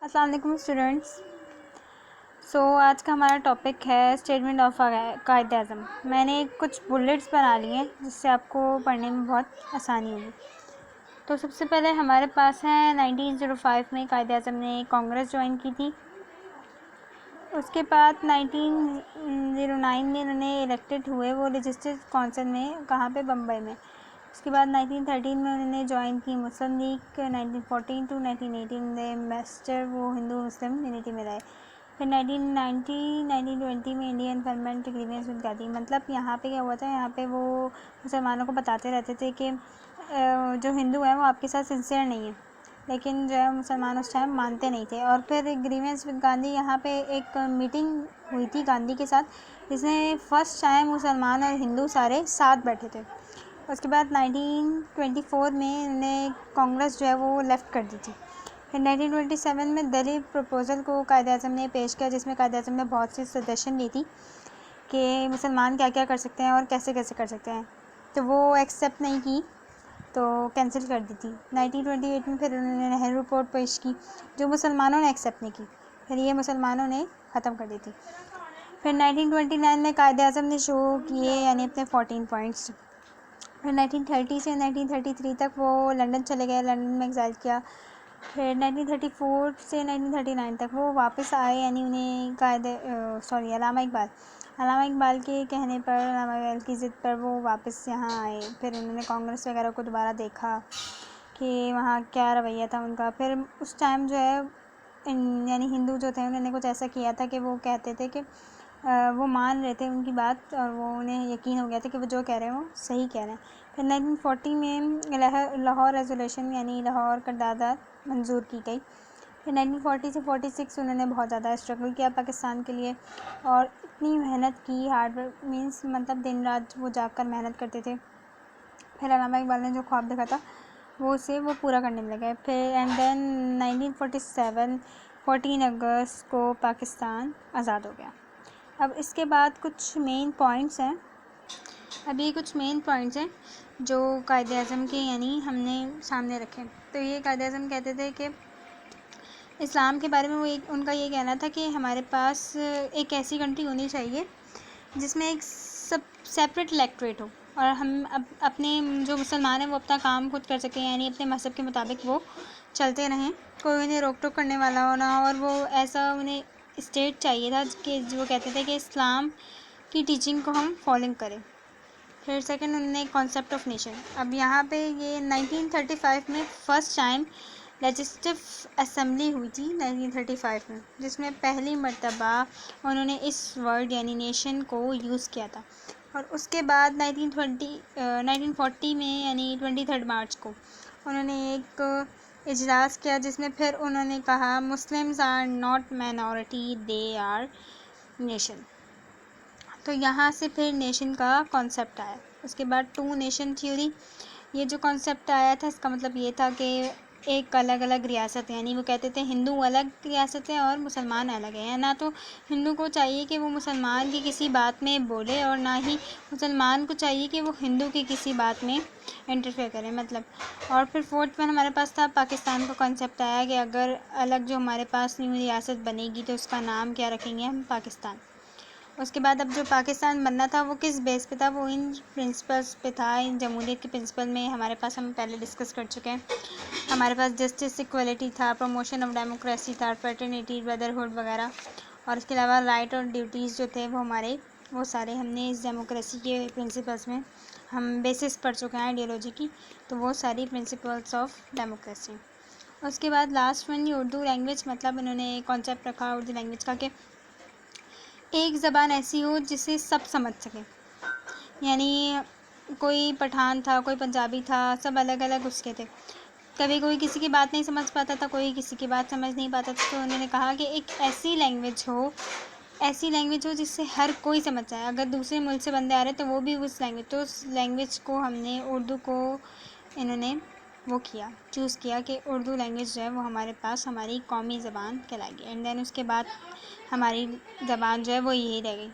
अस्सलाम वालेकुम स्टूडेंट्स। आज का हमारा टॉपिक है स्टेटमेंट ऑफ कायदे-ए-आज़म। मैंने कुछ बुलेट्स बना लिए हैं जिससे आपको पढ़ने में बहुत आसानी होगी। तो सबसे पहले हमारे पास है 1905 में कायदे-ए-आज़म ने कांग्रेस ज्वाइन की थी। उसके बाद 1909 में उन्होंने इलेक्टेड हुए, वो लेजिस्लेटिव काउंसिल में, कहाँ पे, बम्बई में। उसके बाद 1913 में उन्होंने ज्वाइन की मुस्लिम लीग। 1914 टू 1918 दे मास्टर वो हिंदू मुस्लिम यूनिटी में रहे। फिर 1920 में Indian government agreements with Gandhi. मतलब यहाँ पे क्या हुआ था, यहाँ पे वो मुसलमानों को बताते रहते थे कि जो हिंदू हैं वो आपके साथ सिंसियर नहीं है, लेकिन जो है मुसलमान उस टाइम मानते नहीं थे। और फिर एग्रीमेंट्स विद गांधी, यहाँ पे एक मीटिंग हुई थी गांधी के साथ, जिसमें फर्स्ट टाइम मुसलमान और हिंदू सारे साथ बैठे थे। उसके बाद 1924 में उन्हें कांग्रेस जो है वो लेफ़्ट कर दी थी। फिर 1927 में दिल्ली प्रपोज़ल को कायदे-ए-आज़म ने पेश किया, जिसमें कायदे-ए-आज़म ने बहुत सी सजेशन दी थी कि मुसलमान क्या क्या कर सकते हैं और कैसे कैसे कर सकते हैं, तो वो एक्सेप्ट नहीं की, तो कैंसिल कर दी थी। 1928 में फिर उन्होंने नेहरू रिपोर्ट पेश की, जो मुसलमानों ने एक्सेप्ट नहीं की, फिर ये मुसलमानों ने ख़त्म कर दी थी। फिर 1929 में कायदे-ए-आज़म ने शो किए, यानी अपने 14 पॉइंट्स। फिर 1930 से 1933 तक वो लंदन चले गए, लंदन में एग्ज़ाइल किया। फिर 1934 से 1939 तक वो वापस आए, यानी उन्हें अलामा इकबाल के कहने पर, अलामा इकबाल की ज़िद पर वो वापस यहाँ आए। फिर उन्होंने कांग्रेस वगैरह को दोबारा देखा कि वहाँ क्या रवैया था उनका। फिर उस टाइम जो है यानी हिंदू जो थे उन्होंने कुछ ऐसा किया था कि वो कहते थे कि वो मान रहे थे उनकी बात, और वो उन्हें यकीन हो गया था कि वो जो कह रहे हैं वो सही कह रहे हैं। फिर 1940 में लाहौर रेजोल्यूशन, यानी लाहौर करारदाद मंजूर की गई। फिर 1940 से 46 उन्होंने बहुत ज़्यादा स्ट्रगल किया पाकिस्तान के लिए, और इतनी मेहनत की, हार्ड वर्क मीन्स मतलब दिन रात वो जाकर मेहनत करते थे। फिर अल्लामा इकबाल ने जो ख्वाब देखा था वो पूरा करने में लगे। फिर एंड देन 1947 14 अगस्त को पाकिस्तान आज़ाद हो गया। अब इसके बाद कुछ मेन पॉइंट्स हैं, जो कायदे-ए-आज़म के यानी हमने सामने रखे। तो ये कायदे-ए-आज़म कहते थे कि इस्लाम के बारे में उनका ये कहना था कि हमारे पास एक ऐसी कंट्री होनी चाहिए जिसमें एक सब सेपरेट इलेक्टोरेट हो, और हम अपने जो मुसलमान हैं वो अपना काम खुद कर सकें, यानी अपने मज़हब के मुताबिक वो चलते रहें, कोई उन्हें रोक टोक करने वाला हो ना। और वो ऐसा उन्हें स्टेट चाहिए था कि वो कहते थे कि इस्लाम की टीचिंग को हम फॉलो करें। फिर सेकंड उन्होंने कॉन्सेप्ट ऑफ नेशन। अब यहाँ पे ये 1935 में फ़र्स्ट टाइम लेजिस्लेटिव असेंबली हुई थी 1935 में, जिसमें पहली मर्तबा उन्होंने इस वर्ड यानी नेशन को यूज़ किया था। और उसके बाद 1940 में यानी 23 मार्च को उन्होंने एक इजलास किया, जिसमें फिर उन्होंने कहा Muslims are not minority, they are nation. तो यहाँ से फिर नेशन का कॉन्सेप्ट आया। उसके बाद टू नेशन थ्योरी, ये जो कॉन्सेप्ट आया था इसका मतलब ये था कि एक अलग अलग रियासत, यानी वो कहते थे हिंदू अलग रियासत है और मुसलमान अलग है। ना तो हिंदू को चाहिए कि वो मुसलमान की किसी बात में बोले, और ना ही मुसलमान को चाहिए कि वो हिंदू की किसी बात में इंटरफेयर करे, मतलब। और फिर फोर्थ में हमारे पास था पाकिस्तान का कॉन्सेप्ट आया कि अगर अलग जो हमारे पास न्यू रियासत बनेगी तो उसका नाम क्या रखेंगे हम, पाकिस्तान। उसके बाद अब जो पाकिस्तान बनना था वो किस बेस पे था, वो इन प्रिंसिपल्स पे था, इन जमहूरियत के प्रिंसिपल में हमारे पास, हम पहले डिस्कस कर चुके हैं। हमारे पास जस्टिस, इक्वलिटी था, प्रमोशन ऑफ डेमोक्रेसी था, फ्रेटर्निटी, ब्रदरहुड वगैरह। और इसके अलावा राइट और ड्यूटीज़ जो थे वो सारे हमने इस डेमोक्रेसी के प्रिंसिपल्स में हम बेसिस पढ़ चुके हैं आइडियोलॉजी की, तो वो सारी प्रिंसिपल्स ऑफ डेमोक्रेसी। उसके बाद लास्ट वन ये उर्दू लैंग्वेज, मतलब इन्होंने कॉन्सेप्ट रखा उर्दू लैंग्वेज का कि एक ज़बान ऐसी हो जिसे सब समझ सकें, यानी कोई पठान था, कोई पंजाबी था, सब अलग अलग उसके थे। कभी कोई किसी की बात नहीं समझ पाता था, कोई किसी की बात समझ नहीं पाता था। तो उन्होंने कहा कि एक ऐसी लैंग्वेज हो जिससे हर कोई समझ जाए। अगर दूसरे मुल्क से बंदे आ रहे तो वो भी उस लैंग्वेज को हमने उर्दू को इन्होंने चूज़ किया कि उर्दू लैंग्वेज जो है वो हमारे पास हमारी कौमी ज़बान कहलाएगी। एंड देन उसके बाद हमारी ज़बान जो है वो यही रह गई।